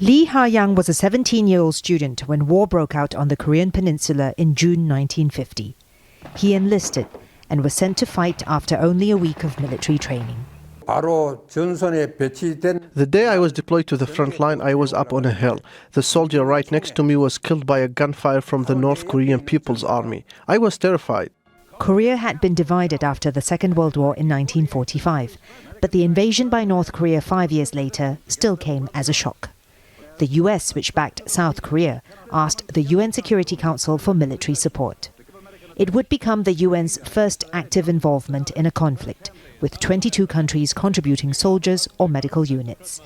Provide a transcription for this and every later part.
Lee Ha-young was a 17-year-old student when war broke out on the Korean peninsula in June 1950. He enlisted and was sent to fight after only a week of military training. The day I was deployed to the front line, I was up on a hill. The soldier right next to me was killed by a gunfire from the North Korean People's Army. I was terrified. Korea had been divided after the Second World War in 1945, but the invasion by North Korea 5 years later still came as a shock. The US, which backed South Korea, asked the UN Security Council for military support. It would become the UN's first active involvement in a conflict, with 22 countries contributing soldiers or medical units.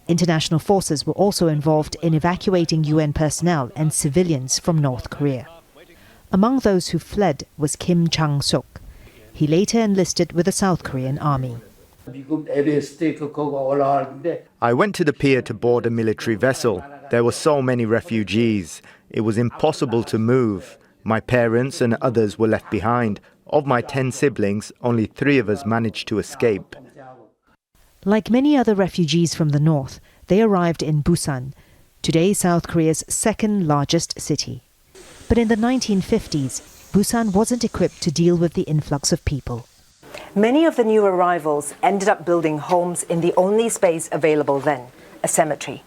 International forces were also involved in evacuating UN personnel and civilians from North Korea. Among those who fled was Kim Chang-suk. He later enlisted with the South Korean army. I went to the pier to board a military vessel. There were so many refugees. It was impossible to move. My parents and others were left behind. Of my 10 siblings, only 3 of us managed to escape. Like many other refugees from the north, they arrived in Busan, today South Korea's second largest city. But in the 1950s, Busan wasn't equipped to deal with the influx of people. Many of the new arrivals ended up building homes in the only space available then, a cemetery.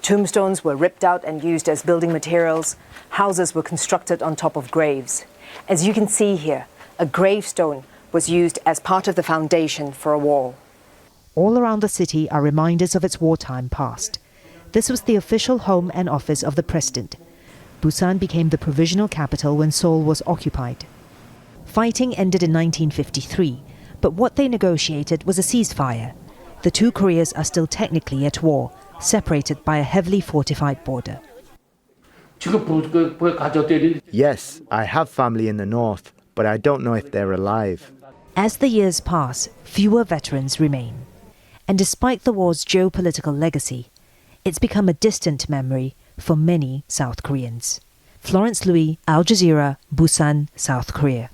Tombstones were ripped out and used as building materials. Houses were constructed on top of graves. As you can see here, a gravestone was used as part of the foundation for a wall. All around the city are reminders of its wartime past. This was the official home and office of the president. Busan became the provisional capital when Seoul was occupied. Fighting ended in 1953, but what they negotiated was a ceasefire. The two Koreas are still technically at war, separated by a heavily fortified border. Yes, I have family in the north, but I don't know if they're alive. As the years pass, fewer veterans remain. And despite the war's geopolitical legacy, it's become a distant memory for many South Koreans. Florence, Looi, Al Jazeera, Busan, South Korea.